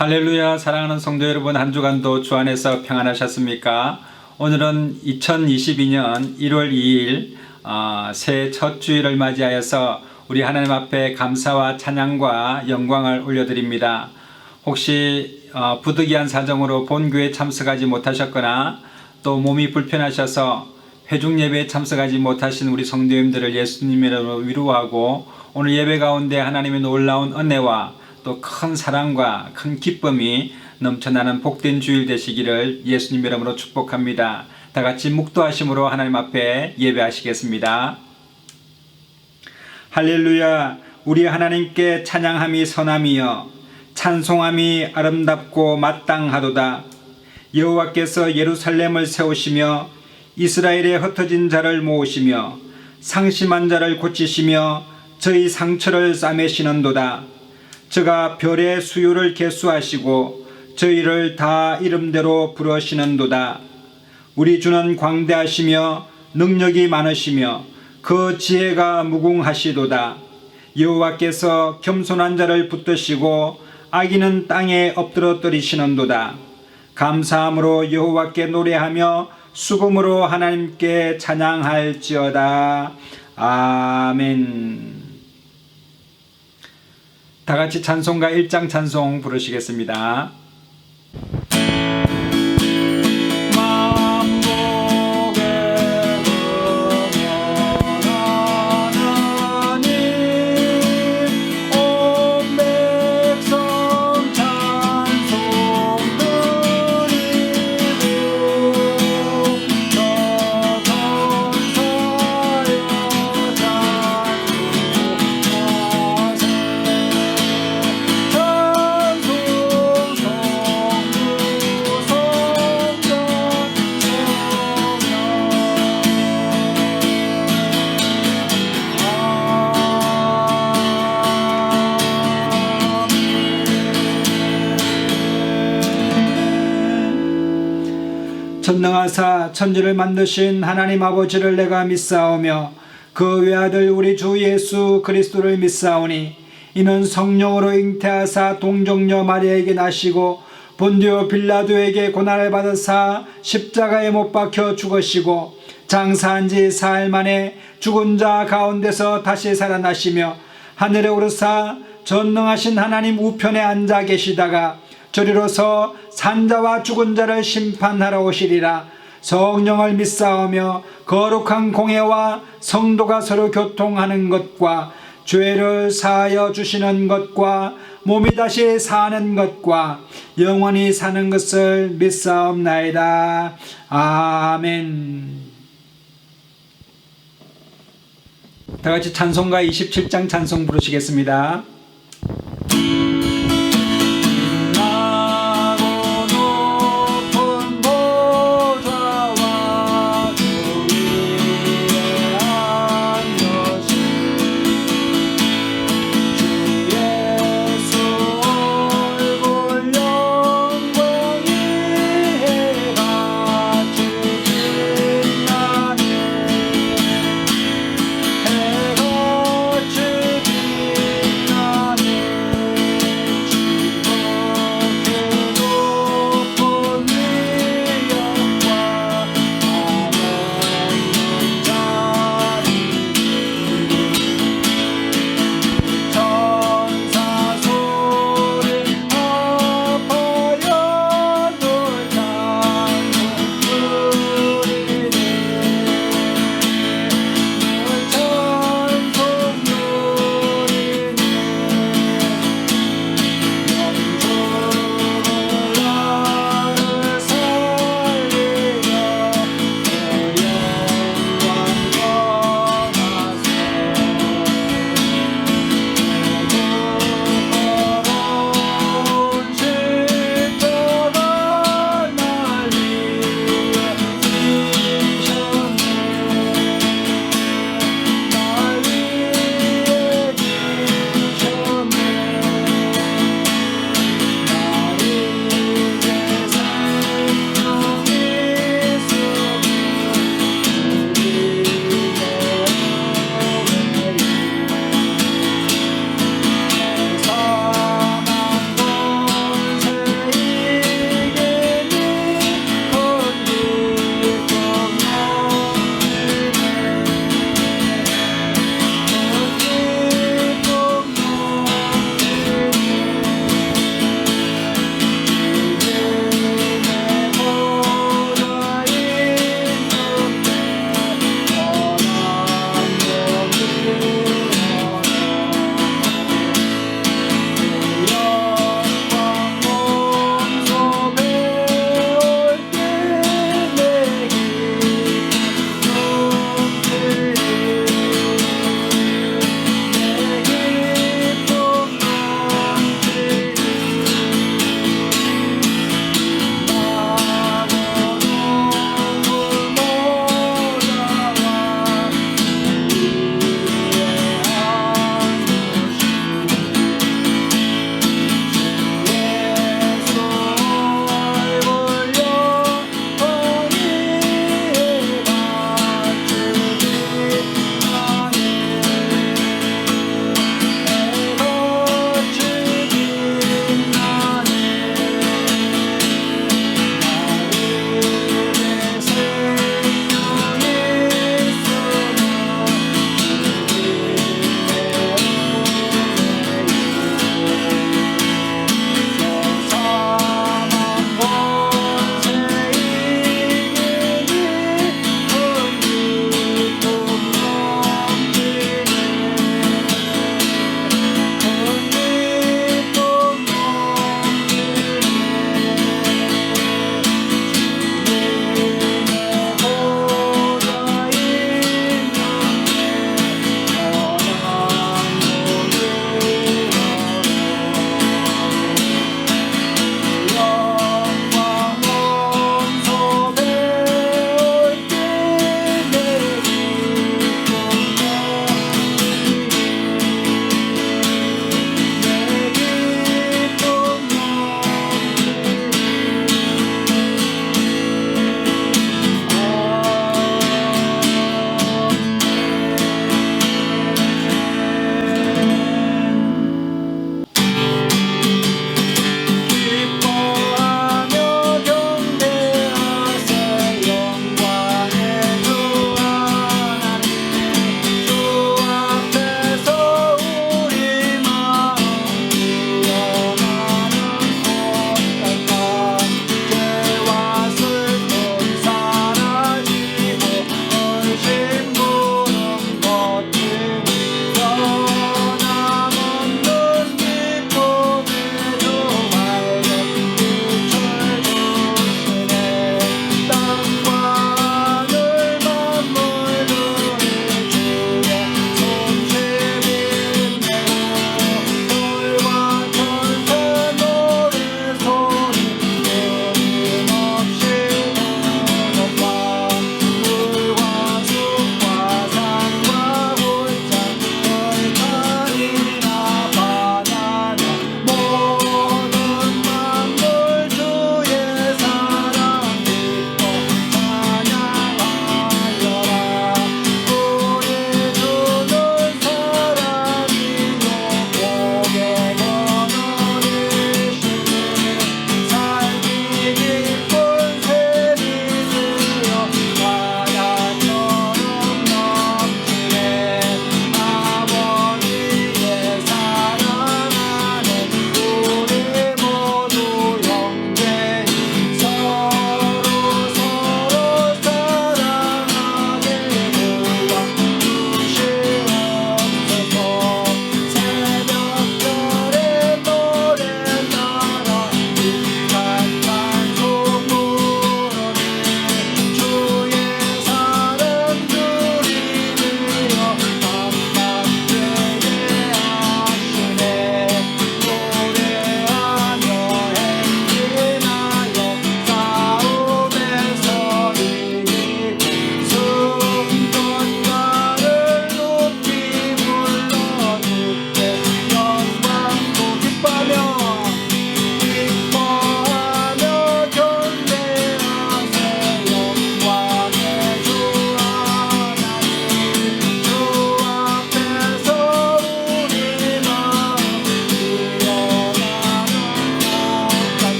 할렐루야. 사랑하는 성도 여러분, 한 주간도 주 안에서 평안하셨습니까? 오늘은 2022년 1월 2일 새해 첫 주일을 맞이하여서 우리 하나님 앞에 감사와 찬양과 영광을 올려드립니다. 혹시 부득이한 사정으로 본교에 참석하지 못하셨거나 또 몸이 불편하셔서 회중 예배에 참석하지 못하신 우리 성도님들을 예수님으로 위로하고 오늘 예배 가운데 하나님의 놀라운 은혜와 또 큰 사랑과 큰 기쁨이 넘쳐나는 복된 주일 되시기를 예수님 이름으로 축복합니다. 다 같이 묵도하심으로 하나님 앞에 예배하시겠습니다. 할렐루야. 우리 하나님께 찬양함이 선함이여 찬송함이 아름답고 마땅하도다. 여호와께서 예루살렘을 세우시며 이스라엘의 흩어진 자를 모으시며 상심한 자를 고치시며 저희 상처를 싸매시는도다. 저가 별의 수요를 계수하시고 저희를 다 이름대로 부르시는도다. 우리 주는 광대하시며 능력이 많으시며 그 지혜가 무궁하시도다. 여호와께서 겸손한 자를 붙드시고 악인은 땅에 엎드러뜨리시는도다. 감사함으로 여호와께 노래하며 수금으로 하나님께 찬양할지어다. 아멘. 다 같이 찬송가 1장 찬송 부르시겠습니다. 전능하사 천지를 만드신 하나님 아버지를 내가 믿사오며 그 외아들 우리 주 예수 그리스도를 믿사오니 이는 성령으로 잉태하사 동정녀 마리아에게 나시고 본디오 빌라도에게 고난을 받으사 십자가에 못 박혀 죽으시고 장사한 지 사흘 만에 죽은 자 가운데서 다시 살아나시며 하늘에 오르사 전능하신 하나님 우편에 앉아 계시다가 저리로서 산자와 죽은 자를 심판하러 오시리라. 성령을 믿사오며 거룩한 공회와 성도가 서로 교통하는 것과 죄를 사하여 주시는 것과 몸이 다시 사는 것과 영원히 사는 것을 믿사옵나이다. 아멘. 다 같이 찬송가 27장 찬송 부르시겠습니다.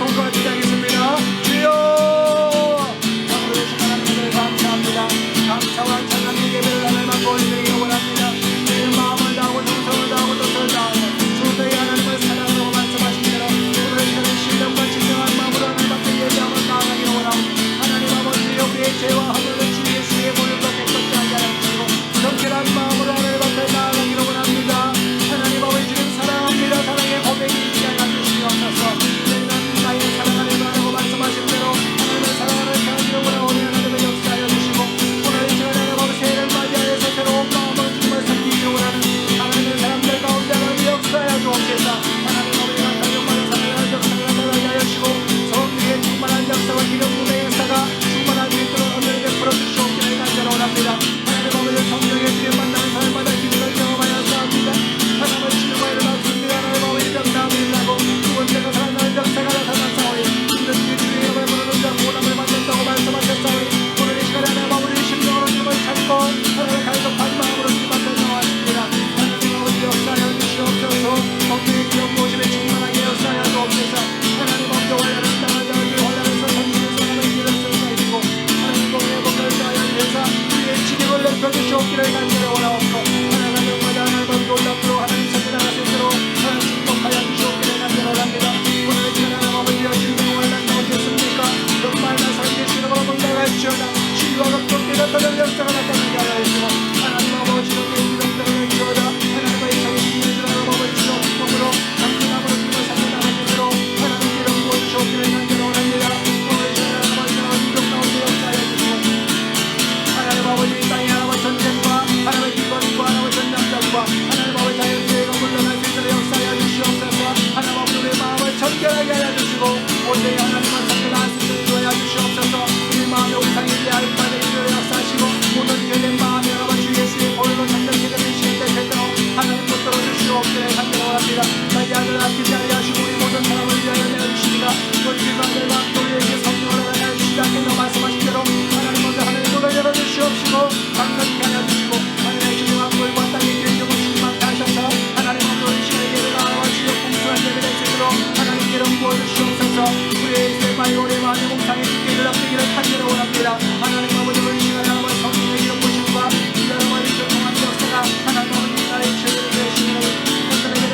통과 주장했습니다. 주여 아버지 하나님을 감사합니다. 감사와 찬양 예배를 하나님만 보여드리기 원합니다. 내 마음을 다하고 정성을 다하고 뜻을 다하고 주의 하나님을 사랑하고 말씀하신 대로 오늘 저는 신령과 진정한 마음으로 하나님 앞에 예배함을 나아가기 원합니다. 하나님 아버지 우리의 죄와 허물을 주 예수의 보혈로 깨끗이 하게 하시고 정결한 마음으로 하나님 앞에 나아가기를 원합니다. 하나님 아버지 주님 사랑합니다. 사랑의 고백이 있게 하여 주시옵소서. 너희는 나의 사랑하는 거라고 말씀하신 대로 하나님을 사랑하는 사람들을 원하오니 하나님을 역사하여 주시고 오늘 이 시간에 하나님 아버지 새해를 맞이하여서 새로운 마음으로 주님을 섬기기를 원하는 하나님의 사람들 가운데 하나님 역사하여 주옵소서. 하나님 아버지 가정만의 사랑을 역사를 나타나게 하여 주시고 성령의 충만한 역사와 기름 부의 역사가 충만한 믿음을 오늘에 베풀어 주시옵기를 간절히 원합니다. 하나님 아버지 성령의 주님 만나는 사람마다 기름을 경험하여 싸웁니다. 하나님의 치료가 일어났습니다. 하나님 아버지 병나음이 일어나고 두 번째가 살아나는 역사가 나타났사오니 힘든 주의 이름을 부르는 자 구원함을 받는다고 말씀하셨사오니 오늘 이 시간에 하나님 아버지 심령으로 주님을 찾고 하나님을 갈급한 마음으로 주님 앞에 나왔습니다. 하나님 아버지 역사하여 주시옵소서. 성령의 기름 부으심에 충만하게 역사하여 주옵소서. 하나님 아버지 환란을 당하지 않게 환란에서 선지에서 하나님의 길을 선사해주고 하나님 공의 복을 다하여 주셔서 우리의 지경을 넓혀주시옵기를 간절히 원하옵고 하나님 정말 하나님 아버지 놀랍도록 하나님 선진하가 세도록 하나님 축복하여 주시옵기를 간절히 원합니다. 오늘 이 시간에 하나님 아버지 신령을 환란 나오겠습니까? 정말 나 살계시는 걸로 문다가시오나 신과 극복에 나타나는 역사가 나타나게 하여 주시고 하나님 아버지 주님의 기름들을 주시오다. 하나님의 이상의 신들을 하나님 아버지 주님 축복으로 강건함으로 주님을 살려나가시도록 하나님 기름 부어주시옵기를 간절히 원합니다. 오늘 이 시간에 하나님 아버지 민족 가운데 역사하여 주시고 하나님 아버지 이 땅의 하나님의 전쟁과 하나님의 기권과 하나님의 전략장과 하나님 아버지 자연재해가 물러날 수 있도록 역사하여 주시옵소서. 하나님 아버지 우리의 마음을 정결하게 하여 주시고 온전히 하나님을 선택할 수 있도록 하여 주시옵소서. 우리 마음에 우상이 대하여 받을 일을 역사하시고 모든 죄된 마음이 여러분 주 예수의 보혈로 정결케 되는 시간 되도록 하나님 붙들어 주시옵기를 간절히 원합니다. 자기 아들 아끼지 아니하시고 우리 모든 사람을 위하여 내어주시니가 우리 기관들과 우리에게 성령을 하여 주시지 않겠노 말씀하신 대로 하나님 먼저 하늘의 문을 열어주시옵시고 강건케 하여 주시고 하나님의 주님과 물과 땅의 기름을 주님한테 하셔서 하나님 먼저 이 시간에 예배가 나와 주여 풍성한 예배가 있도록 하나님 기름 부어주시옵소서. 우리의 세마이 오래 마음의 몽상의 주께를 앞기를 간절히 원합니다. 하나님 아버지 이 시간에 아버지 성령의 기름 부심과 여러 가지 교통한 역사가 하나님 아버지 나의 죄를 대신으로 하나님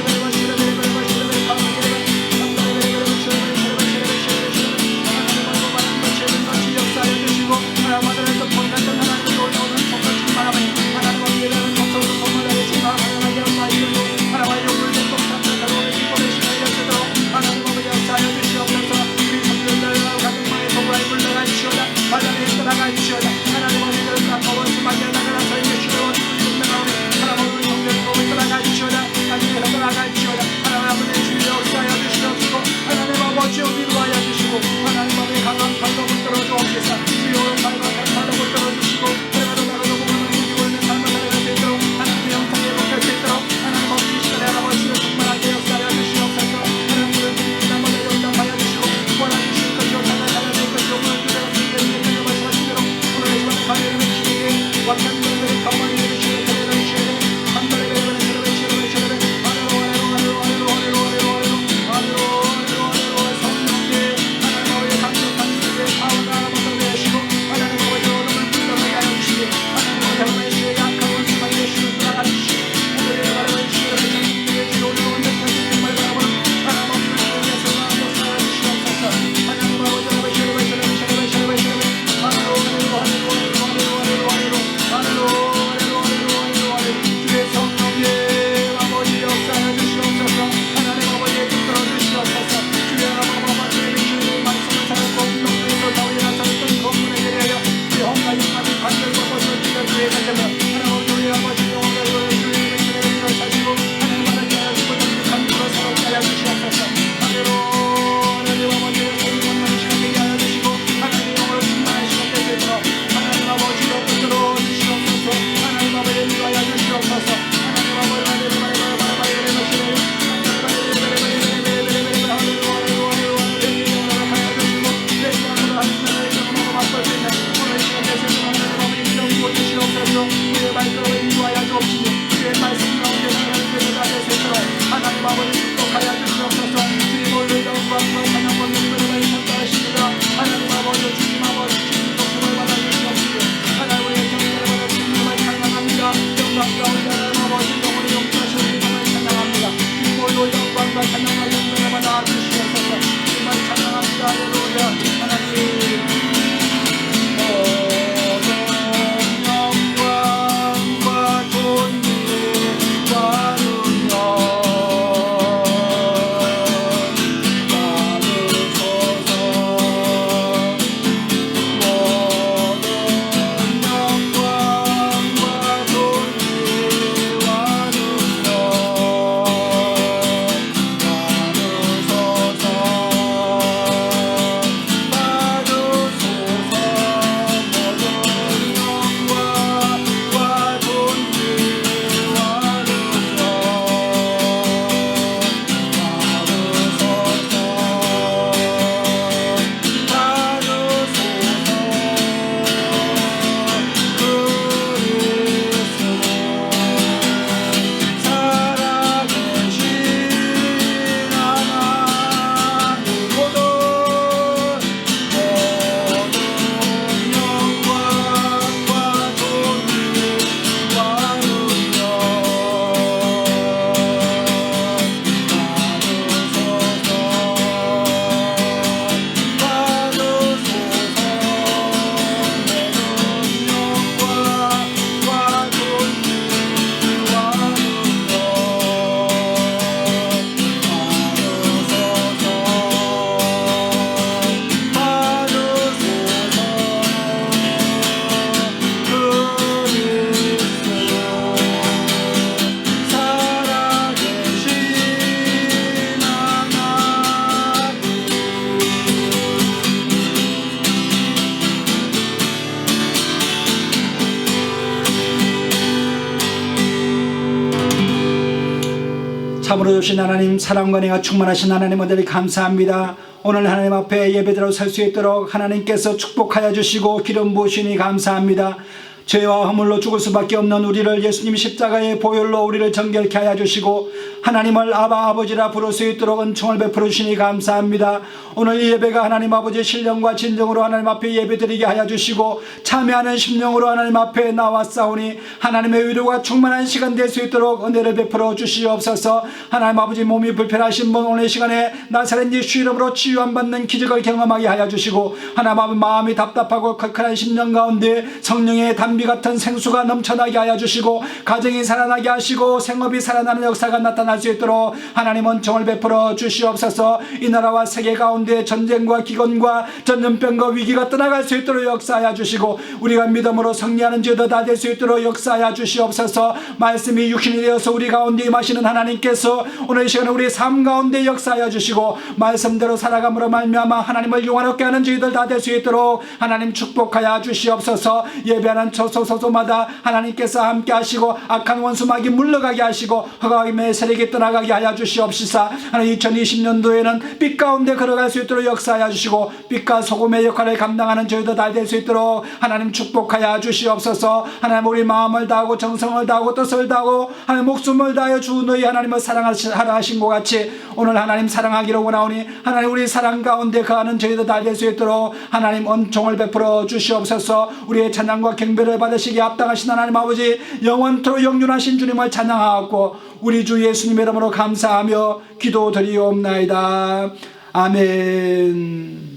참으로 주신 하나님, 사랑과 은혜가 충만하신 하나님 은혜를 감사합니다. 오늘 하나님 앞에 예배드려 설 수 있도록 하나님께서 축복하여 주시고 기름 부으시니 감사합니다. 죄와 허물로 죽을 수밖에 없는 우리를 예수님 십자가의 보혈로 우리를 정결케 하여 주시고 하나님을 아바 아버지라 부를 수 있도록 은총을 베풀어 주시니 감사합니다. 오늘 이 예배가 하나님 아버지 신령과 진정으로 하나님 앞에 예배드리게 하여 주시고 참여하는 심령으로 하나님 앞에 나왔사오니 하나님의 위로가 충만한 시간 될 수 있도록 은혜를 베풀어 주시옵소서. 하나님 아버지 몸이 불편하신 분 오늘 시간에 나사렛 예수 이름으로 치유함 받는 기적을 경험하게 하여 주시고 하나님 아버지 마음이 답답하고 칼칼한 심령 가운데 성령의 담비 같은 생수가 넘쳐나게 하여 주시고 가정이 살아나게 하시고 생업이 살아나는 역사가 나타날 수 있도록 하나님 은총을 베풀어 주시옵소서. 이 나라와 세계 가운데 전쟁과 기근과 전염병과 위기가 떠나갈 수 있도록 역사하여 주시고 우리가 믿음으로 승리하는 죄도 다 될 수 있도록 역사하여 주시옵소서. 말씀이 육신이 되어서 우리 가운데 임하시는 하나님께서 오늘 이 시간에 우리 삶 가운데 역사하여 주시고 말씀대로 살아감으로 말미암아 하나님을 영화롭게 하는 저희들 다 될 수 있도록 하나님 축복하여 주시옵소서. 예배하는 소소마다 하나님께서 함께 하시고 악한 원수 마귀 물러가게 하시고 허감의 세력이 떠나가게 하여 주시옵시사. 하나님 2020년도에는 빛 가운데 걸어갈 수 있도록 역사하여 주시고 빛과 소금의 역할을 감당하는 저희도 다 될 수 있도록 하나님 축복하여 주시옵소서. 하나님 우리 마음을 다하고 정성을 다하고 뜻을 다하고 하나님 목숨을 다하여 주 너희 하나님을 사랑하라 하신 것 같이 오늘 하나님 사랑하기로 원하오니 하나님 우리 사랑 가운데 거하는 저희도 다 될 수 있도록 하나님 은총을 베풀어 주시옵소서. 우리의 찬양과 경배를 받으시기에 합당하신 하나님 아버지 영원토록 영존하신 주님을 찬양하고 우리 주 예수님의 이름으로 감사하며 기도드리옵나이다. 아멘.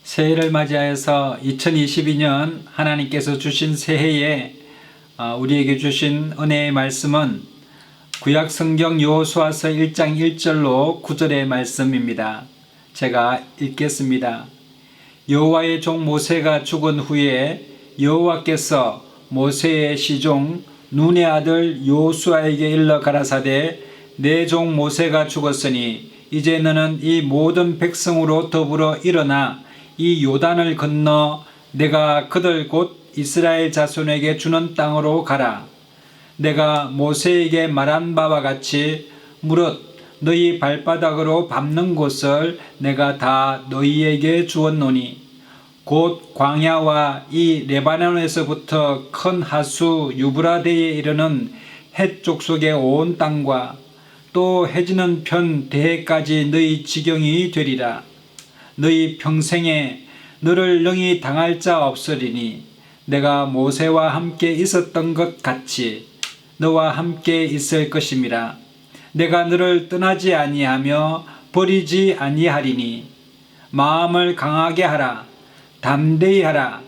새해를 맞이하여서 2022년 하나님께서 주신 새해에 우리에게 주신 은혜의 말씀은 구약 성경 여호수아서 1장 1절로 9절의 말씀입니다. 제가 읽겠습니다. 여호와의 종 모세가 죽은 후에 여호와께서 모세의 시종 눈의 아들 여호수아에게 일러 가라사대 내 종 모세가 죽었으니 이제 너는 이 모든 백성으로 더불어 일어나 이 요단을 건너 내가 그들 곧 이스라엘 자손에게 주는 땅으로 가라. 내가 모세에게 말한 바와 같이 무릇 너희 발바닥으로 밟는 곳을 내가 다 너희에게 주었노니 곧 광야와 이 레바논에서부터 큰 하수 유브라데에 이르는 헷 족속의 온 땅과 또 해지는 편 대해까지 너희 지경이 되리라. 너희 평생에 너를 능히 당할 자 없으리니 내가 모세와 함께 있었던 것 같이 너와 함께 있을 것임이라. 내가 너를 떠나지 아니하며 버리지 아니하리니 마음을 강하게 하라. 담대히 하라.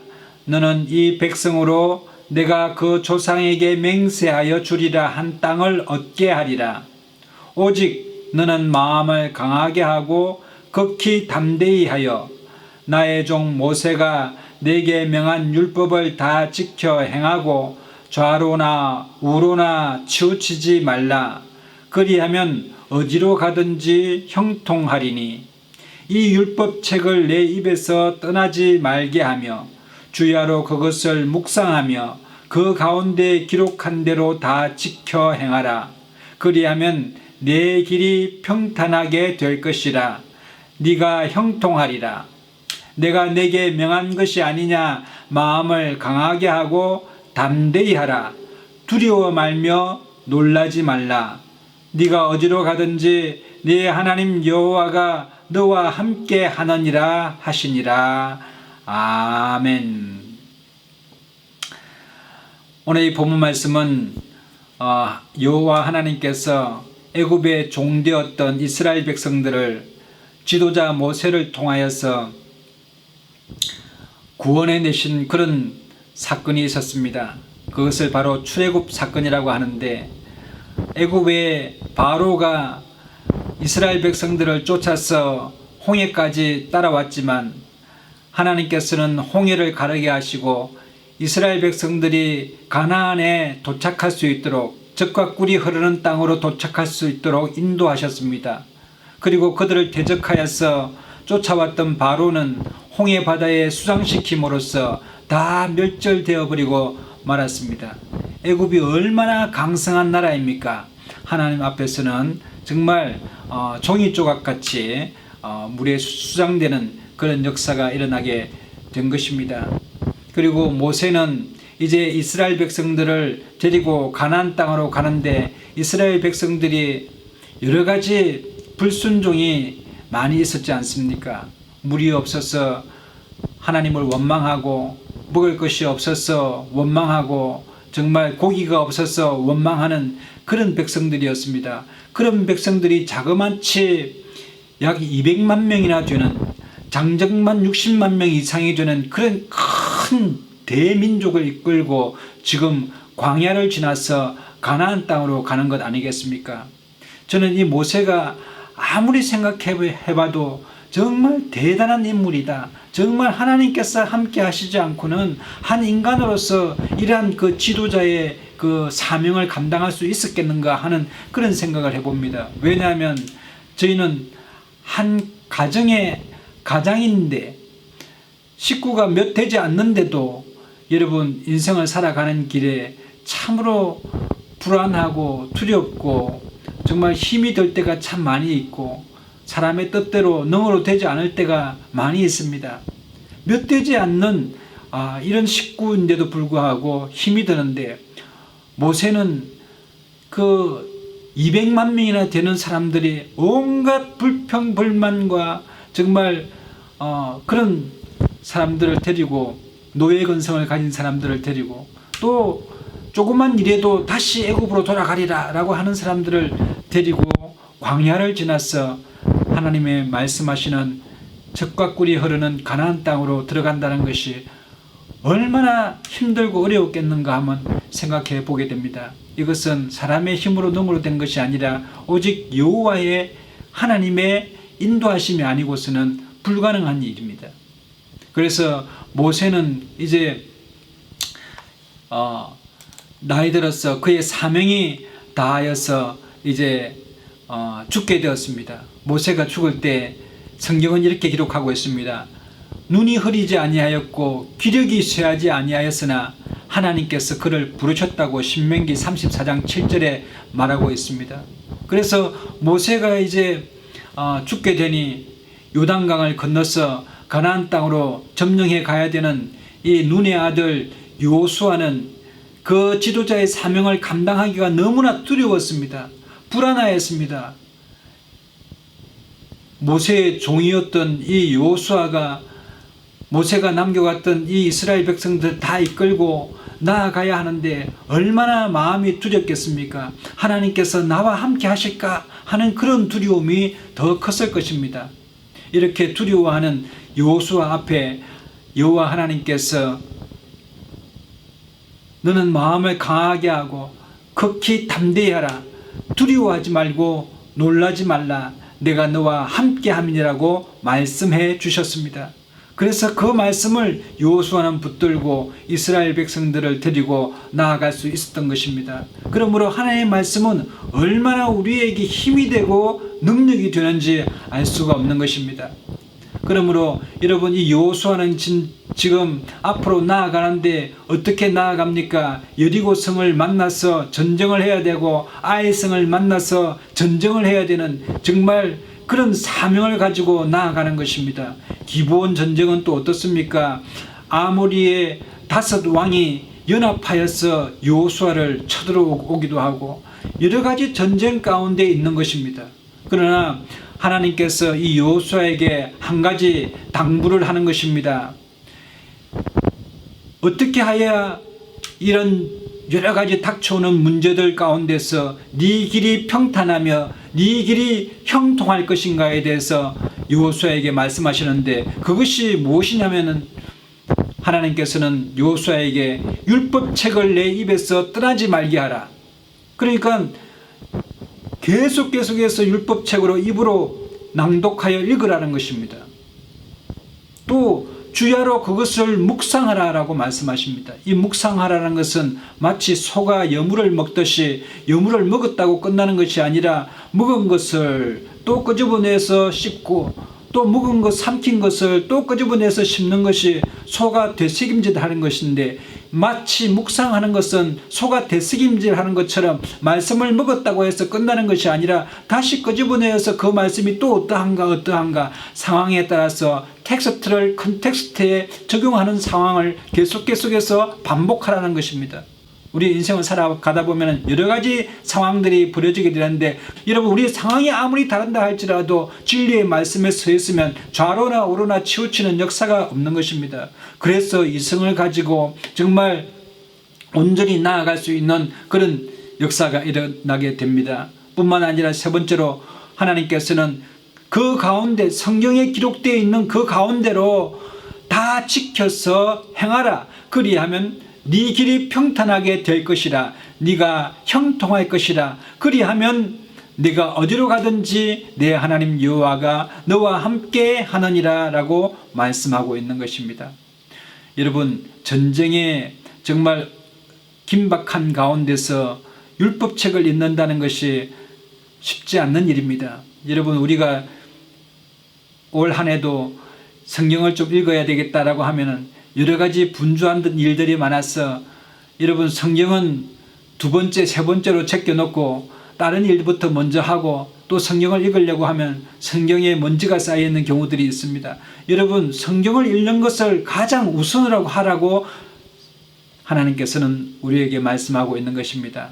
너는 이 백성으로 내가 그 조상에게 맹세하여 주리라 한 땅을 얻게 하리라. 오직 너는 마음을 강하게 하고 극히 담대히 하여 나의 종 모세가 내게 명한 율법을 다 지켜 행하고 좌로나 우로나 치우치지 말라. 그리하면 어디로 가든지 형통하리니 이 율법책을 내 입에서 떠나지 말게 하며 주야로 그것을 묵상하며 그 가운데 기록한 대로 다 지켜 행하라. 그리하면 내 길이 평탄하게 될 것이라. 네가 형통하리라. 내가 내게 명한 것이 아니냐. 마음을 강하게 하고 담대히 하라. 두려워 말며 놀라지 말라. 네가 어디로 가든지 네 하나님 여호와가 너와 함께 하느니라 하시니라. 아멘. 오늘 이 본문 말씀은 여호와 하나님께서 애굽의 종되었던 이스라엘 백성들을 지도자 모세를 통하여서 구원해 내신 그런 사건이 있었습니다. 그것을 바로 출애굽 사건이라고 하는데 애굽의 바로가 이스라엘 백성들을 쫓아서 홍해까지 따라왔지만 하나님께서는 홍해를 가르게 하시고 이스라엘 백성들이 가나안에 도착할 수 있도록 젖과 꿀이 흐르는 땅으로 도착할 수 있도록 인도하셨습니다. 그리고 그들을 대적하여서 쫓아왔던 바로는 홍해 바다에 수상시킴으로써 다 멸절되어 버리고 말았습니다. 애굽이 얼마나 강성한 나라입니까? 하나님 앞에서는 정말 종이 조각같이 물에 수장되는 그런 역사가 일어나게 된 것입니다. 그리고 모세는 이제 이스라엘 백성들을 데리고 가나안 땅으로 가는데 이스라엘 백성들이 여러 가지 불순종이 많이 있었지 않습니까? 물이 없어서 하나님을 원망하고, 먹을 것이 없어서 원망하고, 정말 고기가 없어서 원망하는 그런 백성들이었습니다. 그런 백성들이 자그마치 약 200만 명이나 되는, 장정만 60만 명 이상이 되는 그런 큰 대민족을 이끌고 지금 광야를 지나서 가나안 땅으로 가는 것 아니겠습니까? 저는 이 모세가 아무리 생각해봐도 정말 대단한 인물이다. 정말 하나님께서 함께 하시지 않고는 한 인간으로서 이러한 그 지도자의 그 사명을 감당할 수 있었겠는가 하는 그런 생각을 해봅니다. 왜냐하면 저희는 한 가정의 가장인데 식구가 몇 되지 않는데도 여러분 인생을 살아가는 길에 참으로 불안하고 두렵고 정말 힘이 들 때가 참 많이 있고 사람의 뜻대로 능으로 되지 않을 때가 많이 있습니다. 몇 되지 않는 이런 식구인데도 불구하고 힘이 드는데 모세는 그 200만 명이나 되는 사람들이 온갖 불평불만과 정말 그런 사람들을 데리고 노예 근성을 가진 사람들을 데리고 또 조그만 일에도 다시 애굽으로 돌아가리라 라고 하는 사람들을 데리고 광야를 지나서 하나님의 말씀하시는 젖과 꿀이 흐르는 가나안 땅으로 들어간다는 것이 얼마나 힘들고 어려웠겠는가 한번 생각해 보게 됩니다. 이것은 사람의 힘으로 능으로 된 것이 아니라 오직 여호와의 하나님의 인도하심이 아니고서는 불가능한 일입니다. 그래서 모세는 이제 나이 들어서 그의 사명이 다하여서 이제 죽게 되었습니다. 모세가 죽을 때 성경은 이렇게 기록하고 있습니다. 눈이 흐리지 아니하였고 기력이 쇠하지 아니하였으나 하나님께서 그를 부르셨다고 신명기 34장 7절에 말하고 있습니다. 그래서 모세가 이제 죽게 되니 요단강을 건너서 가나안 땅으로 점령해 가야 되는 이 눈의 아들 여호수아는 그 지도자의 사명을 감당하기가 너무나 두려웠습니다. 불안하였습니다. 모세의 종이었던 이 여호수아가 모세가 남겨갔던 이 이스라엘 백성들 다 이끌고 나아가야 하는데 얼마나 마음이 두렵겠습니까? 하나님께서 나와 함께 하실까 하는 그런 두려움이 더 컸을 것입니다. 이렇게 두려워하는 여호수아 앞에 여호와 하나님께서 너는 마음을 강하게 하고 극히 담대히 하라. 두려워하지 말고 놀라지 말라. 내가 너와 함께 함이라고 말씀해 주셨습니다. 그래서 그 말씀을 여호수아는 붙들고 이스라엘 백성들을 데리고 나아갈 수 있었던 것입니다. 그러므로 하나님의 말씀은 얼마나 우리에게 힘이 되고 능력이 되는지 알 수가 없는 것입니다. 그러므로 여러분 이 여호수아는 지금 앞으로 나아가는데 어떻게 나아갑니까? 여리고성을 만나서 전쟁을 해야 되고 아이성을 만나서 전쟁을 해야 되는 정말 그런 사명을 가지고 나아가는 것입니다. 기브온 전쟁은 또 어떻습니까? 아모리의 5 왕이 연합하여서 여호수아를 쳐들어오기도 하고 여러 가지 전쟁 가운데 있는 것입니다. 그러나 하나님께서 이 여호수아에게 한 가지 당부를 하는 것입니다. 어떻게 하여야 이런 여러 가지 닥쳐오는 문제들 가운데서 네 길이 평탄하며 네 길이 형통할 것인가에 대해서 여호수아에게 말씀하시는데 그것이 무엇이냐면은 하나님께서는 여호수아에게 율법책을 내 입에서 떠나지 말게 하라. 그러니까 계속해서 율법책으로 입으로 낭독하여 읽으라는 것입니다. 또 주야로 그것을 묵상하라라고 말씀하십니다. 이 묵상하라는 것은 마치 소가 여물을 먹듯이 여물을 먹었다고 끝나는 것이 아니라 먹은 것을 또 끄집어내서 씹고 또 먹은 것 삼킨 것을 또 끄집어내서 씹는 것이 소가 되새김질 하는 것인데 마치 묵상하는 것은 소가 되새김질하는 것처럼 말씀을 먹었다고 해서 끝나는 것이 아니라 다시 끄집어내어서 그 말씀이 또 어떠한가 상황에 따라서 텍스트를 컨텍스트에 적용하는 상황을 계속해서 반복하라는 것입니다. 우리 인생을 살아가다 보면 여러 가지 상황들이 벌어지게 되는데, 여러분, 우리 상황이 아무리 다른다 할지라도 진리의 말씀에 서 있으면 좌로나 우로나 치우치는 역사가 없는 것입니다. 그래서 이성을 가지고 정말 온전히 나아갈 수 있는 그런 역사가 일어나게 됩니다. 뿐만 아니라 세 번째로, 하나님께서는 그 가운데 성경에 기록되어 있는 그 가운데로 다 지켜서 행하라. 그리하면 네 길이 평탄하게 될 것이라. 네가 형통할 것이라. 그리하면 네가 어디로 가든지 내 하나님 여호와가 너와 함께 하느니라 라고 말씀하고 있는 것입니다. 여러분, 전쟁에 정말 긴박한 가운데서 율법책을 읽는다는 것이 쉽지 않는 일입니다. 여러분, 우리가 올 한 해도 성경을 좀 읽어야 되겠다라고 하면은 여러 가지 분주한 일들이 많아서, 여러분, 성경은 두 번째, 세 번째로 제껴놓고 다른 일부터 먼저 하고 또 성경을 읽으려고 하면 성경에 먼지가 쌓여있는 경우들이 있습니다. 여러분, 성경을 읽는 것을 가장 우선으로 하라고 하나님께서는 우리에게 말씀하고 있는 것입니다.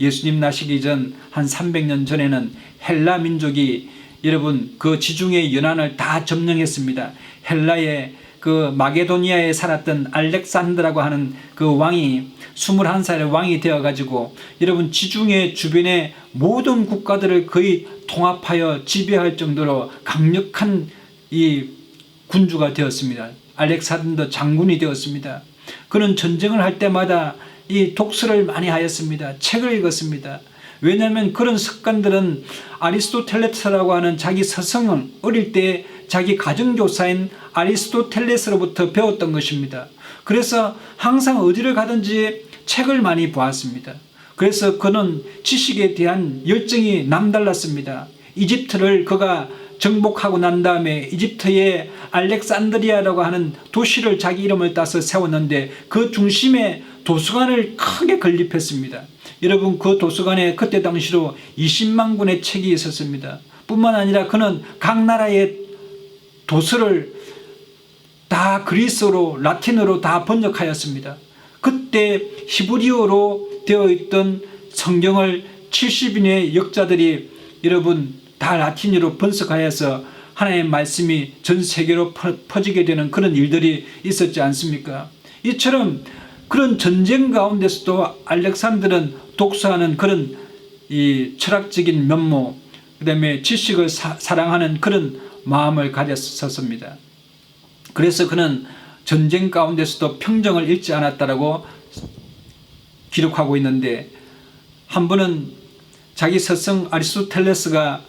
예수님 나시기 전 한 300년 전에는 헬라 민족이 여러분 그 지중해 연안을 다 점령했습니다. 헬라의 그 마게도니아에 살았던 알렉산더라고 하는 그 왕이 21살의 왕이 되어가지고 여러분 지중해 주변의 모든 국가들을 거의 통합하여 지배할 정도로 강력한 이 군주가 되었습니다. 알렉산더 장군이 되었습니다. 그는 전쟁을 할 때마다 이 독서를 많이 하였습니다. 책을 읽었습니다. 왜냐하면 그런 습관들은 아리스토텔레스라고 하는 자기 서성을 어릴 때 자기 가정교사인 아리스토텔레스로부터 배웠던 것입니다. 그래서 항상 어디를 가든지 책을 많이 보았습니다. 그래서 그는 지식에 대한 열정이 남달랐습니다. 이집트를 그가 정복하고 난 다음에 이집트의 알렉산드리아라고 하는 도시를 자기 이름을 따서 세웠는데 그 중심에 도서관을 크게 건립했습니다. 여러분, 그 도서관에 그때 당시로 20만 권의 책이 있었습니다. 뿐만 아니라 그는 각 나라의 도서를 다 그리스어로 라틴어로 다 번역하였습니다. 그때 히브리어로 되어 있던 성경을 70인의 역자들이 여러분 다 라틴어로 번역하여서 하나님의 말씀이 전 세계로 퍼지게 되는 그런 일들이 있었지 않습니까? 이처럼 그런 전쟁 가운데서도 알렉산더는 독서하는 그런 이 철학적인 면모, 그 다음에 지식을 사랑하는 그런 마음을 가졌었습니다. 그래서 그는 전쟁 가운데서도 평정을 잃지 않았다라고 기록하고 있는데, 한 번은 자기 스승 아리스토텔레스가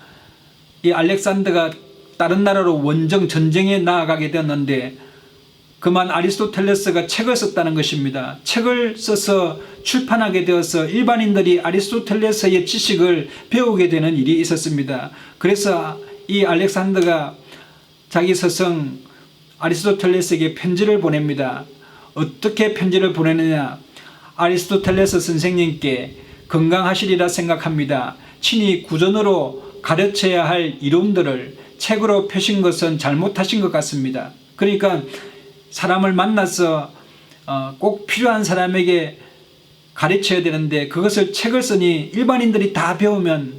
이 알렉산더가 다른 나라로 원정 전쟁에 나아가게 되었는데 그만 아리스토텔레스가 책을 썼다는 것입니다. 책을 써서 출판하게 되어서 일반인들이 아리스토텔레스의 지식을 배우게 되는 일이 있었습니다. 그래서 이 알렉산더가 자기 스승 아리스토텔레스에게 편지를 보냅니다. 어떻게 편지를 보내느냐? 아리스토텔레스 선생님께 건강하시리라 생각합니다. 친히 구전으로 가르쳐야 할 이론들을 책으로 펴신 것은 잘못하신 것 같습니다. 그러니까 사람을 만나서 꼭 필요한 사람에게 가르쳐야 되는데 그것을 책을 쓰니 일반인들이 다 배우면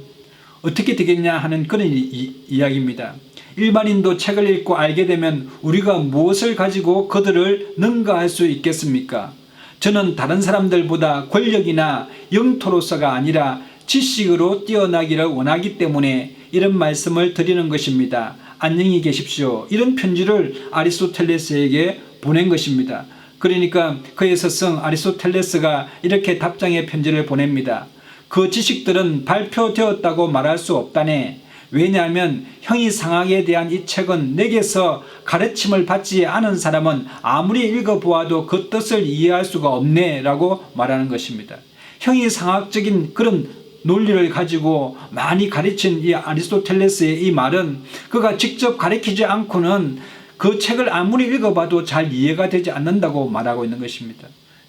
어떻게 되겠냐 하는 그런 이야기입니다. 일반인도 책을 읽고 알게 되면 우리가 무엇을 가지고 그들을 능가할 수 있겠습니까? 저는 다른 사람들보다 권력이나 영토로서가 아니라 지식으로 뛰어나기를 원하기 때문에 이런 말씀을 드리는 것입니다. 안녕히 계십시오. 이런 편지를 아리스토텔레스에게 보낸 것입니다. 그러니까 그의 스승 아리스토텔레스가 이렇게 답장의 편지를 보냅니다. 그 지식들은 발표되었다고 말할 수 없다네. 왜냐하면 형이상학에 대한 이 책은 내게서 가르침을 받지 않은 사람은 아무리 읽어보아도 그 뜻을 이해할 수가 없네 라고 말하는 것입니다. 형이상학적인 그런 논리를 가지고 많이 가르친 이 아리스토텔레스의 이 말은 그가 직접 가르치지 않고는 그 책을 아무리 읽어봐도 잘 이해가 되지 않는다고 말하고 있는 것입니다.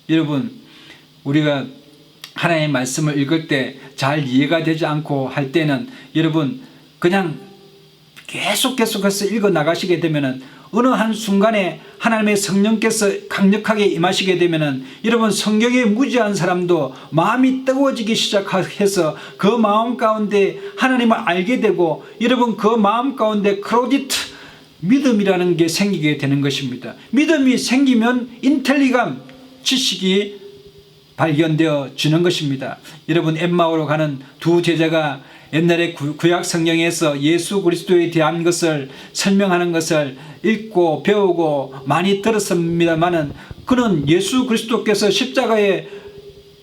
여러분, 우리가 하나님의 말씀을 읽을 때 잘 이해가 되지 않고 할 때는 여러분 그냥 계속해서 읽어 나가시게 되면은 어느 한 순간에 하나님의 성령께서 강력하게 임하시게 되면은 여러분 성경에 무지한 사람도 마음이 뜨거워지기 시작해서 그 마음 가운데 하나님을 알게 되고 여러분 그 마음 가운데 크로디트 믿음이라는 게 생기게 되는 것입니다. 믿음이 생기면 인텔리감 지식이 발견되어 지는 것입니다. 여러분 엠마오로 가는 두 제자가 옛날에 구약 성경에서 예수 그리스도에 대한 것을 설명하는 것을 읽고 배우고 많이 들었습니다마는 그는 예수 그리스도께서 십자가에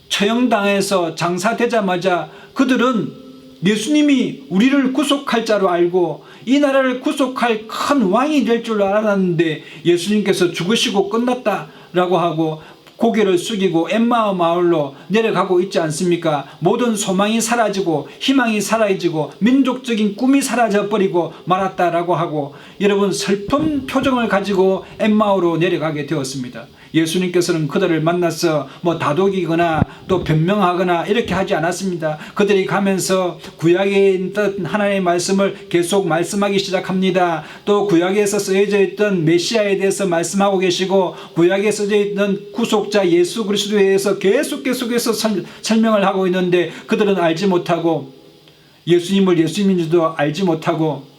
처형당해서 장사되자마자 그들은 예수님이 우리를 구속할 자로 알고 이 나라를 구속할 큰 왕이 될 줄 알았는데 예수님께서 죽으시고 끝났다라고 하고 고개를 숙이고 엠마오 마을로 내려가고 있지 않습니까? 모든 소망이 사라지고 희망이 사라지고 민족적인 꿈이 사라져버리고 말았다라고 하고 여러분 슬픈 표정을 가지고 엠마오로 내려가게 되었습니다. 예수님께서는 그들을 만나서 다독이거나 또 변명하거나 이렇게 하지 않았습니다. 그들이 가면서 구약에 있던 하나님의 말씀을 계속 말씀하기 시작합니다. 또 구약에서 쓰여져 있던 메시아에 대해서 말씀하고 계시고 구약에 써져 있던 구속자 예수 그리스도에 대해서 계속해서 설명을 하고 있는데 그들은 알지 못하고 예수님을 예수님인지도 알지 못하고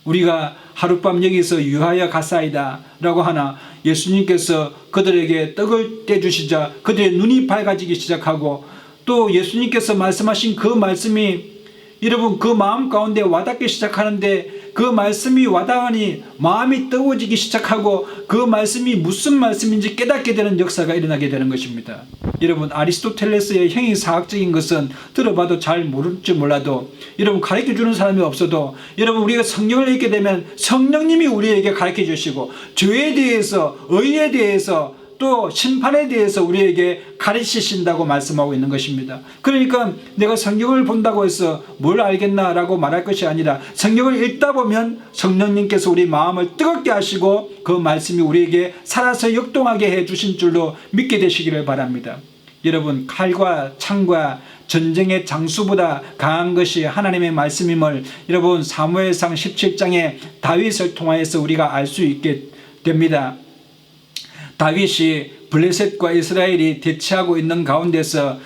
우리가 하룻밤 여기서 유하여 가사이다 라고 하나 예수님께서 그들에게 떡을 떼주시자 그들의 눈이 밝아지기 시작하고 또 예수님께서 말씀하신 그 말씀이 여러분 그 마음 가운데 와닿기 시작하는데 그 말씀이 와닿으니 마음이 뜨거워지기 시작하고 그 말씀이 무슨 말씀인지 깨닫게 되는 역사가 일어나게 되는 것입니다. 여러분 아리스토텔레스의 형이사학적인 것은 들어봐도 잘 모를지 몰라도 여러분 가르쳐주는 사람이 없어도 여러분 우리가 성경을 읽게 되면 성령님이 우리에게 가르쳐 주시고 죄에 대해서 의에 대해서 또 심판에 대해서 우리에게 가르치신다고 말씀하고 있는 것입니다. 그러니까 내가 성경을 본다고 해서 뭘 알겠나라고 말할 것이 아니라 성경을 읽다 보면 성령님께서 우리 마음을 뜨겁게 하시고 그 말씀이 우리에게 살아서 역동하게 해주신 줄로 믿게 되시기를 바랍니다. 여러분 칼과 창과 전쟁의 장수보다 강한 것이 하나님의 말씀임을 여러분 사무엘상 17장의 다윗을 통하여서 우리가 알 수 있게 됩니다. 다윗이 블레셋과 이스라엘이 대치하고 있는 가운데서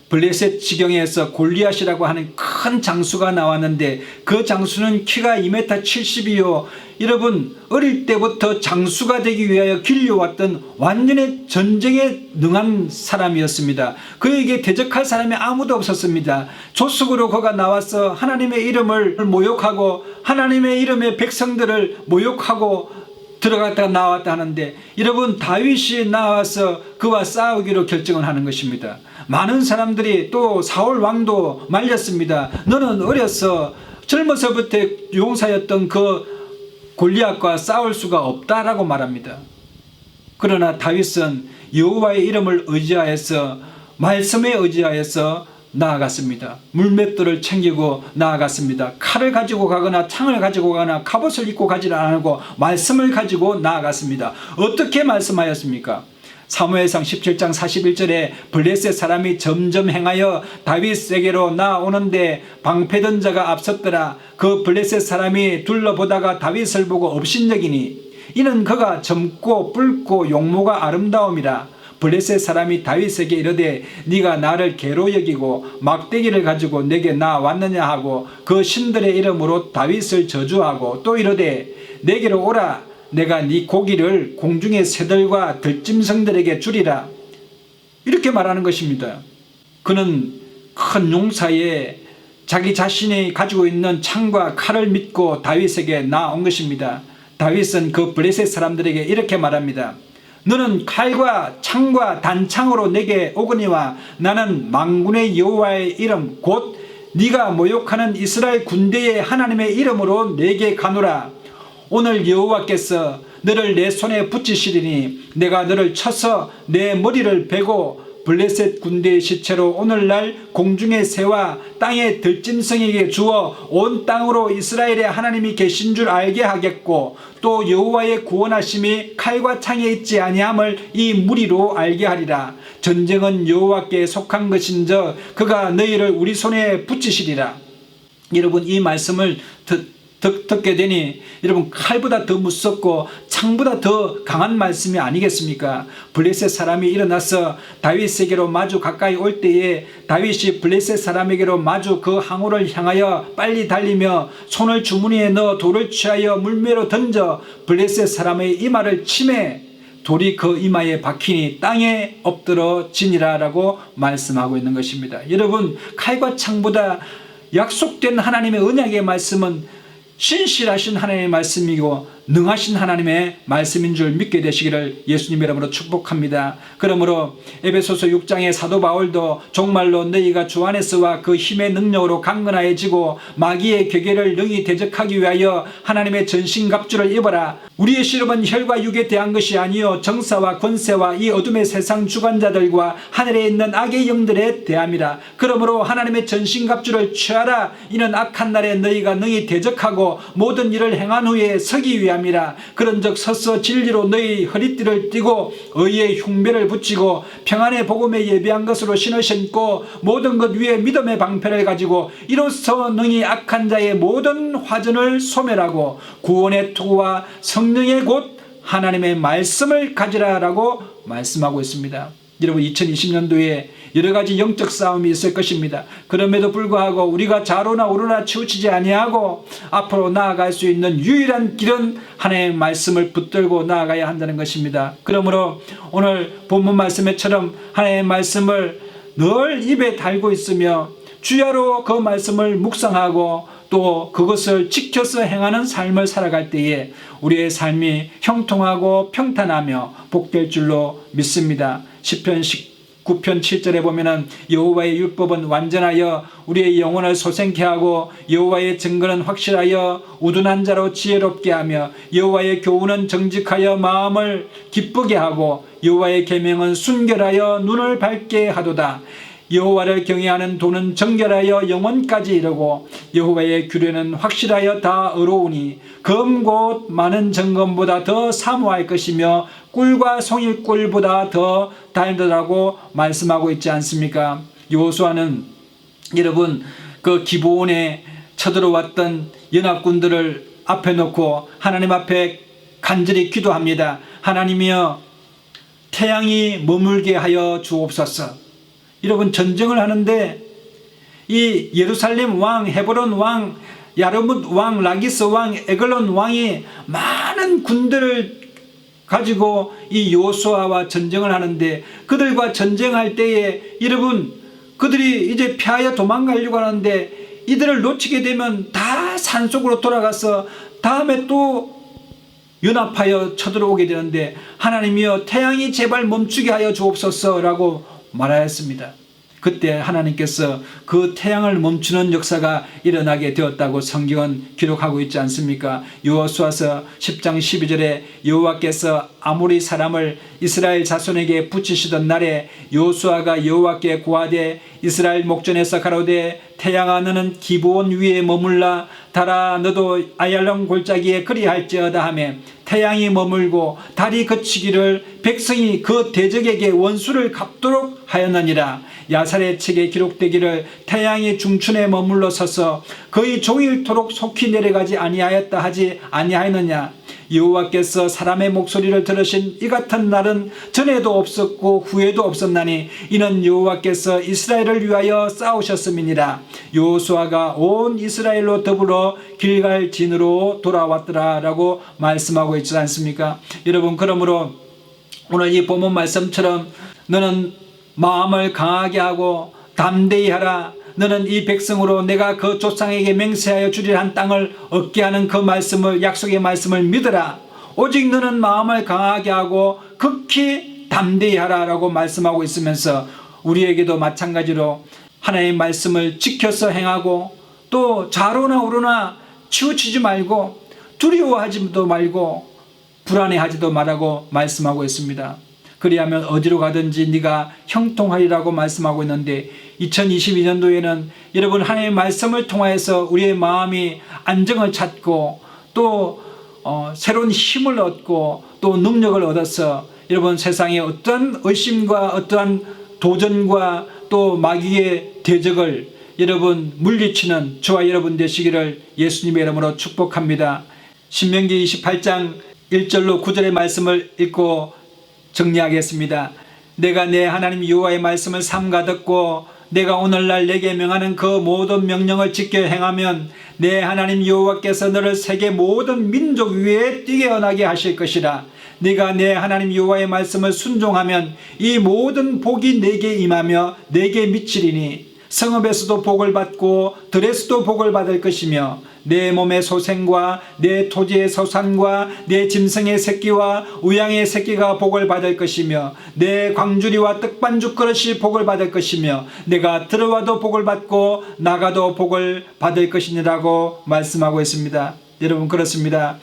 블레셋 지경에서 골리앗이라고 하는 큰 장수가 나왔는데 그 장수는 키가 2m 70이요 여러분 어릴 때부터 장수가 되기 위하여 길려왔던 완전히 전쟁에 능한 사람이었습니다. 그에게 대적할 사람이 아무도 없었습니다. 조숙으로 그가 나와서 하나님의 이름을 모욕하고 하나님의 이름의 백성들을 모욕하고 들어갔다 나왔다 하는데 여러분 다윗이 나와서 그와 싸우기로 결정을 하는 것입니다. 많은 사람들이 또 사울 왕도 말렸습니다. 너는 어려서 젊어서부터 용사였던 그 골리앗과 싸울 수가 없다라고 말합니다. 그러나 다윗은 여호와의 이름을 의지하여서 말씀에 의지하여서 나아갔습니다. 물맷돌을 챙기고 나아갔습니다. 칼을 가지고 가거나 창을 가지고 가거나 갑옷을 입고 가지 않고 말씀을 가지고 나아갔습니다. 어떻게 말씀하였습니까? 사무엘상 17장 41절에 블레셋 사람이 점점 행하여 다윗에게로 나오는데 방패든 자가 앞섰더라. 그 블레셋 사람이 둘러보다가 다윗을 보고 업신여기니 이는 그가 젊고 붉고 용모가 아름다움이라. 블레셋 사람이 다윗에게 이르되 네가 나를 개로 여기고 막대기를 가지고 내게 나왔느냐 하고 그 신들의 이름으로 다윗을 저주하고 또 이르되 내게로 오라 내가 네 고기를 공중의 새들과 들짐승들에게 주리라. 이렇게 말하는 것입니다. 그는 큰 용사에 자기 자신이 가지고 있는 창과 칼을 믿고 다윗에게 나온 것입니다. 다윗은 그 블레셋 사람들에게 이렇게 말합니다. 너는 칼과 창과 단창으로 내게 오거니와 나는 만군의 여호와의 이름 곧 네가 모욕하는 이스라엘 군대의 하나님의 이름으로 내게 가노라. 오늘 여호와께서 너를 내 손에 붙이시리니 내가 너를 쳐서 내 머리를 베고 블레셋 군대의 시체로 오늘날 공중의 새와 땅의 들짐승에게 주어 온 땅으로 이스라엘의 하나님이 계신 줄 알게 하겠고, 또 여호와의 구원하심이 칼과 창에 있지 아니함을 이 무리로 알게 하리라. 전쟁은 여호와께 속한 것인저 그가 너희를 우리 손에 붙이시리라. 여러분, 이 말씀을 듣게 되니 여러분, 칼보다 더 무섭고 창보다 더 강한 말씀이 아니겠습니까? 블레셋 사람이 일어나서 다윗에게로 마주 가까이 올 때에 다윗이 블레셋 사람에게로 마주 그 항우를 향하여 빨리 달리며 손을 주머니에 넣어 돌을 취하여 물매로 던져 블레셋 사람의 이마를 치매 돌이 그 이마에 박히니 땅에 엎드러지니라 라고 말씀하고 있는 것입니다. 여러분, 칼과 창보다 약속된 하나님의 언약의 말씀은 신실하신 하나님의 말씀이고 능하신 하나님의 말씀인 줄 믿게 되시기를 예수님 이름으로 축복합니다. 그러므로 에베소서 6장의 사도 바울도 정말로 너희가 주 안에서와 그 힘의 능력으로 강건하여지고 마귀의 괴계를 능히 대적하기 위하여 하나님의 전신갑주를 입어라. 우리의 시름은 혈과 육에 대한 것이 아니요 정사와 권세와 이 어둠의 세상 주관자들과 하늘에 있는 악의 영들에 대함이라. 그러므로 하나님의 전신갑주를 취하라. 이는 악한 날에 너희가 능히 대적하고 모든 일을 행한 후에 서기 위함이라. 그런즉 서서 진리로 너희 허리띠를 띠고 의의 흉배를 붙이고 평안의 복음에 예비한 것으로 신을 신고 모든 것 위에 믿음의 방패를 가지고 이로써 능히 악한 자의 모든 화전을 소멸하고 구원의 투구와 성령의 곧 하나님의 말씀을 가지라라고 말씀하고 있습니다. 여러분, 2020년도에 여러 가지 영적 싸움이 있을 것입니다. 그럼에도 불구하고 우리가 좌로나 우로나 치우치지 아니하고 앞으로 나아갈 수 있는 유일한 길은 하나님의 말씀을 붙들고 나아가야 한다는 것입니다. 그러므로 오늘 본문 말씀에처럼 하나님의 말씀을 늘 입에 달고 있으며 주야로 그 말씀을 묵상하고 또 그것을 지켜서 행하는 삶을 살아갈 때에 우리의 삶이 형통하고 평탄하며 복될 줄로 믿습니다. 시편 19편 7절에 보면은 여호와의 율법은 완전하여 우리의 영혼을 소생케 하고 여호와의 증거는 확실하여 우둔한 자로 지혜롭게 하며 여호와의 교훈은 정직하여 마음을 기쁘게 하고 여호와의 계명은 순결하여 눈을 밝게 하도다. 여호와를 경외하는 도는 정결하여 영혼까지 이르고 여호와의 규례는 확실하여 다 의로우니 검 곧 많은 정금보다 더 사모할 것이며 꿀과 송이꿀보다 더 달더라고 말씀하고 있지 않습니까? 여호수아는 여러분, 그 기브온에 쳐들어왔던 연합군들을 앞에 놓고 하나님 앞에 간절히 기도합니다. 하나님이여, 태양이 머물게 하여 주옵소서. 여러분, 전쟁을 하는데 이 예루살렘 왕, 헤브론 왕, 야르뭇 왕, 라기스 왕, 에글론 왕이 많은 군대를 가지고 이 여호수아와 전쟁을 하는데 그들과 전쟁할 때에 여러분, 그들이 이제 피하여 도망가려고 하는데 이들을 놓치게 되면 다 산속으로 돌아가서 다음에 또 연합하여 쳐들어오게 되는데 하나님이여, 태양이 제발 멈추게 하여 주옵소서라고 말하였습니다. 그때 하나님께서 그 태양을 멈추는 역사가 일어나게 되었다고 성경은 기록하고 있지 않습니까? 여호수아서 10장 12절에 여호와께서 아모리 사람을 이스라엘 자손에게 붙이시던 날에 여호수아가 여호와께 고하되 이스라엘 목전에서 가로되 태양아, 너는 기브온 위에 머물라. 달아, 너도 아얄론 골짜기에 그리할지어다 하며 태양이 머물고 달이 그치기를 백성이 그 대적에게 원수를 갚도록 하였느니라. 야살의 책에 기록되기를 태양이 중춘에 머물러 서서 거의 종일토록 속히 내려가지 아니하였다 하지 아니하였느냐. 여호와께서 사람의 목소리를 들으신 이 같은 날은 전에도 없었고 후에도 없었나니 이는 여호와께서 이스라엘을 위하여 싸우셨음이니라. 여호수아가 온 이스라엘로 더불어 길갈 진으로 돌아왔더라 라고 말씀하고 있지 않습니까? 여러분, 그러므로 오늘 이 본문 말씀처럼 너는 마음을 강하게 하고 담대히 하라. 너는 이 백성으로 내가 그 조상에게 맹세하여 주리라 한 땅을 얻게 하는 그 말씀을, 약속의 말씀을 믿으라. 오직 너는 마음을 강하게 하고 극히 담대히 하라라고 말씀하고 있으면서 우리에게도 마찬가지로 하나님의 말씀을 지켜서 행하고 또 좌로나 우로나 치우치지 말고 두려워하지도 말고 불안해하지도 말라고 말씀하고 있습니다. 그리하면 어디로 가든지 네가 형통하리라고 말씀하고 있는데 2022년도에는 여러분 하나님의 말씀을 통하여서 우리의 마음이 안정을 찾고 또 새로운 힘을 얻고 또 능력을 얻어서 여러분 세상에 어떠한 의심과 어떠한 도전과 또 마귀의 대적을 여러분 물리치는 저와 여러분 되시기를 예수님의 이름으로 축복합니다. 신명기 28장 1절로 9절의 말씀을 읽고 정리하겠습니다. 내가 내 하나님 여호와의 말씀을 삼가 듣고 내가 오늘날 내게 명하는 그 모든 명령을 지켜 행하면 내 하나님 여호와께서 너를 세계 모든 민족 위에 뛰어나게 하실 것이라. 네가 내 하나님 여호와의 말씀을 순종하면 이 모든 복이 내게 임하며 내게 미치리니 성읍에서도 복을 받고 들에서도 복을 받을 것이며 내 몸의 소생과 내 토지의 소산과 내 짐승의 새끼와 우양의 새끼가 복을 받을 것이며 내 광주리와 떡반죽 그릇이 복을 받을 것이며 내가 들어와도 복을 받고 나가도 복을 받을 것이니라고 말씀하고 있습니다. 여러분 그렇습니다.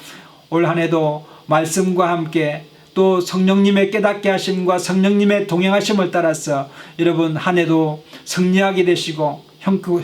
올 한 해도 말씀과 함께 또 성령님의 깨닫게 하심과 성령님의 동행하심을 따라서 여러분 한 해도 승리하게 되시고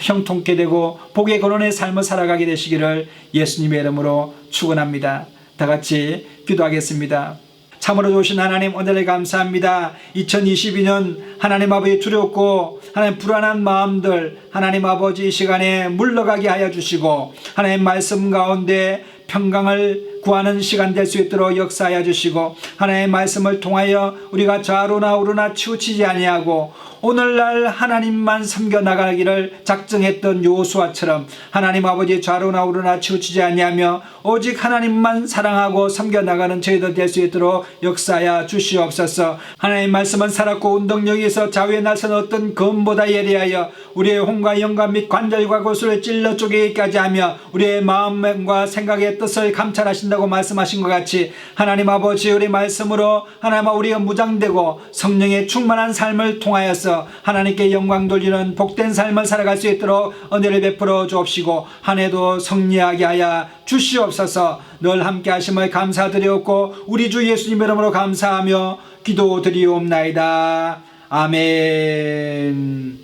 형통케 되고 복의 근원의 삶을 살아가게 되시기를 예수님의 이름으로 축원합니다. 다 같이 기도하겠습니다. 참으로 좋으신 하나님 오늘에 감사합니다. 2022년 하나님 아버지 두렵고 하나님 불안한 마음들 하나님 아버지 이 시간에 물러가게 하여 주시고 하나님 말씀 가운데 평강을 구하는 시간 될 수 있도록 역사하여 주시고 하나님의 말씀을 통하여 우리가 좌로나 우로나 치우치지 아니하고 오늘날 하나님만 섬겨나가기를 작정했던 여호수아처럼 하나님 아버지 좌로나 우로나 치우치지 아니하며 오직 하나님만 사랑하고 섬겨나가는 저희들 될 수 있도록 역사하여 주시옵소서. 하나님의 말씀은 살았고 운동력에서 좌우에 나선 어떤 검보다 예리하여 우리의 혼과 영과 및 관절과 고수를 찔러 쪼개기까지 하며 우리의 마음과 생각의 뜻을 감찰하신다고 말씀하신 것 같이 하나님 아버지 우리 말씀으로 하나님 우리가 무장되고 성령의 충만한 삶을 통하여서 하나님께 영광 돌리는 복된 삶을 살아갈 수 있도록 은혜를 베풀어 주옵시고 한 해도 승리하게 하여 주시옵소서. 늘 함께 하심을 감사드리옵고 우리 주 예수님 이름으로 감사하며 기도드리옵나이다. 아멘.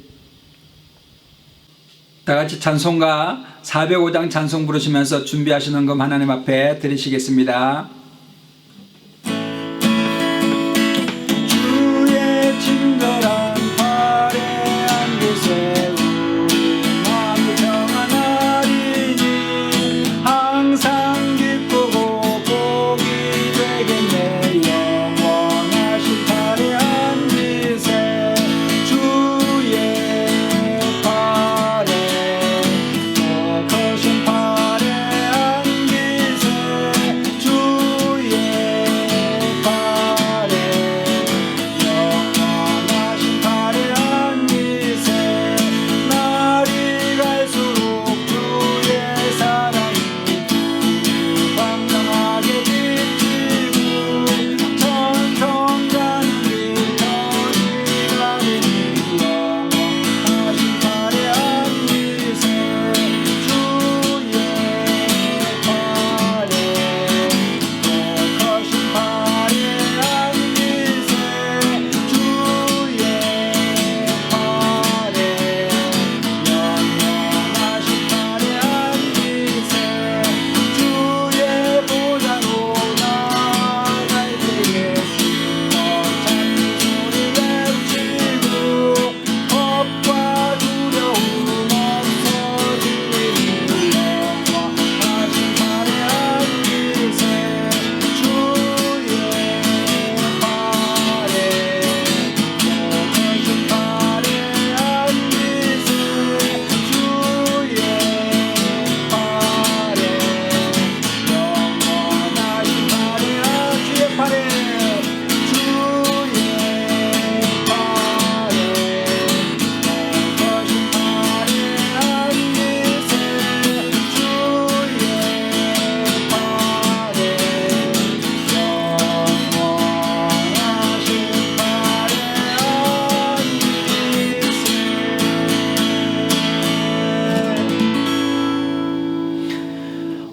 다같이 찬송가 405장 찬송 부르시면서 준비하시는 것 하나님 앞에 드리시겠습니다. 주의 친절한 발에 안기세 우리 마음이 평안하리니 항상 기쁘고 복이 되겠네. 영원하신 발에 안기세 주의 발에 더 크신 발에 안기세 주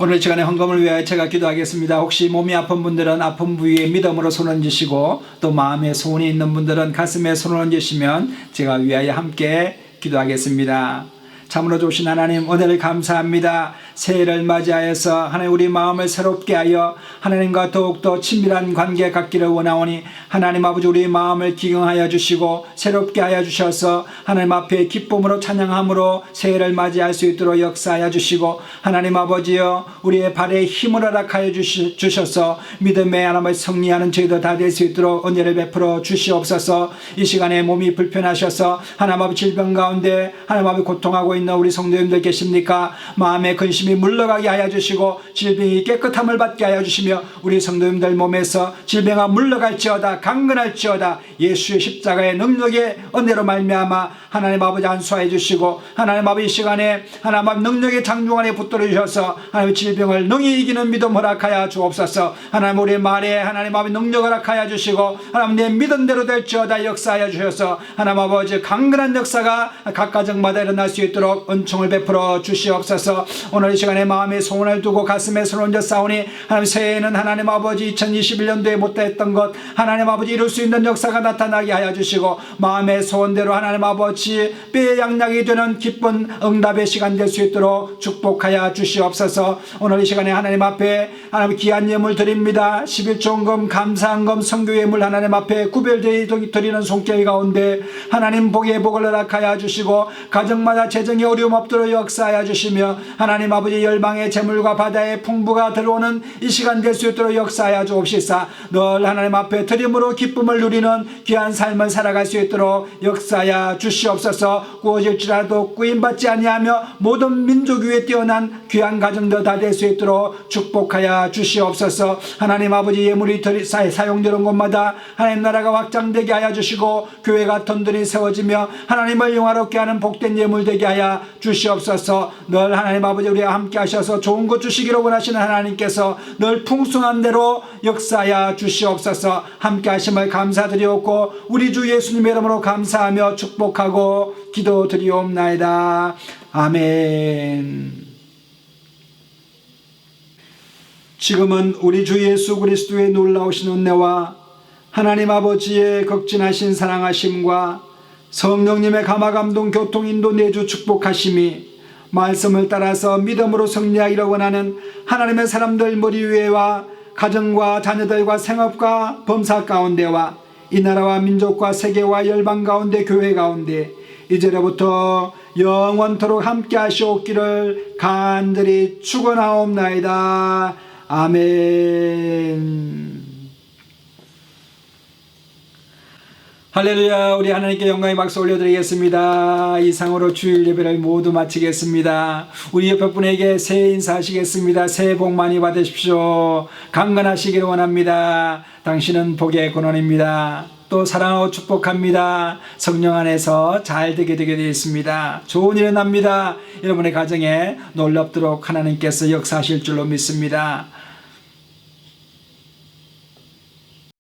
오늘 이 시간에 헌금을 위하여 제가 기도하겠습니다. 혹시 몸이 아픈 분들은 아픈 부위에 믿음으로 손을 얹으시고 또 마음에 소원이 있는 분들은 가슴에 손을 얹으시면 제가 위하여 함께 기도하겠습니다. 참으로 좋으신 하나님, 은혜를 감사합니다. 새해를 맞이하여서 하나님 우리 마음을 새롭게 하여 하나님과 더욱더 친밀한 관계 갖기를 원하오니 하나님 아버지 우리 마음을 기경하여 주시고 새롭게 하여 주셔서 하나님 앞에 기쁨으로 찬양함으로 새해를 맞이할 수 있도록 역사하여 주시고 하나님 아버지여 우리의 발에 힘을 허락하여 주셔서 믿음의 하나님을 승리하는 저희도 다 될 수 있도록 은혜를 베풀어 주시옵소서. 이 시간에 몸이 불편하셔서 하나님 아버지 질병 가운데 하나님 아버지 고통하고 있는 우리 성도님들 계십니까? 마음의 근심이 물러가게 하여 주시고 질병이 깨끗함을 받게 하여 주시며 우리 성도님들 몸에서 질병아 물러갈지어다 강건할지어다 예수의 십자가의 능력의 은혜로 말미암아 하나님 아버지 안수하여 주시고 하나님 아버지 이 시간에 하나님 아버지 능력의 장중 안에 붙들어 주셔서 하나님 질병을 능히 이기는 믿음 허락하여 주옵소서. 하나님 우리 말에 하나님 아버지 능력 허락하여 주시고 하나님 내 믿음대로 될지어다 역사하여 주셔서 하나님 아버지 강건한 역사가 각 가정마다 일어날 수 있도록 은총을 베풀어 주시옵소서. 오늘 이 시간에 마음에 소원을 두고 가슴에 손을 얹어 싸우니 하나님 새해에는 하나님 아버지 2021년도에 못했던 것 하나님 아버지 이룰 수 있는 역사가 나타나게 하여 주시고 마음의 소원대로 하나님 아버지 뼈의 양락이 되는 기쁜 응답의 시간 될 수 있도록 축복하여 주시옵소서. 오늘 이 시간에 하나님 앞에 하나님 귀한 예물 드립니다. 11조금 감사한금 성교예물 하나님 앞에 구별되어 드리는 손길 가운데 하나님 복의 복을 허락하여 주시고 가정마다 재정이 어려움 없도록 역사하여 주시며 하나님 아버지 열방의 재물과 바다의 풍부가 들어오는 이 시간 될 수 있도록 역사하여 주옵시사. 늘 하나님 앞에 드림으로 기쁨을 누리는 귀한 삶을 살아갈 수 있도록 역사하여 주시옵소서. 구워질지라도 구인받지 아니하며 모든 민족 위에 뛰어난 귀한 가정들 다 될 수 있도록 축복하여 주시옵소서. 하나님 아버지 예물이 사용되는 곳마다 하나님 나라가 확장되게 하여 주시고 교회가 든든히 세워지며 하나님을 영화롭게 하는 복된 예물 되게 하여 주시옵소서. 늘 하나님 아버지 우리와 함께 하셔서 좋은 것 주시기로 원하시는 하나님께서 늘 풍성한 대로 역사하여 주시옵소서. 함께 하심을 감사드리옵고 우리 주 예수님의 이름으로 감사하며 축복하고 기도드리옵나이다. 아멘. 지금은 우리 주 예수 그리스도의 놀라우신 은혜와 하나님 아버지의 극진하신 사랑하심과 성령님의 감화감동 교통인도 내주 축복하심이 말씀을 따라서 믿음으로 승리하기를 원하는 하나님의 사람들 머리 위에와 가정과 자녀들과 생업과 범사 가운데와 이 나라와 민족과 세계와 열방 가운데 교회 가운데 이제로부터 영원토록 함께 하시옵기를 간절히 축원하옵나이다. 아멘. 할렐루야. 우리 하나님께 영광의 박수 올려드리겠습니다. 이상으로 주일 예배를 모두 마치겠습니다. 우리 옆에 분에게 새해 인사하시겠습니다. 새해 복 많이 받으십시오. 강건하시기를 원합니다. 당신은 복의 근원입니다. 또 사랑하고 축복합니다. 성령 안에서 잘 되게 되어 있습니다. 좋은 일이 납니다. 여러분의 가정에 놀랍도록 하나님께서 역사하실 줄로 믿습니다.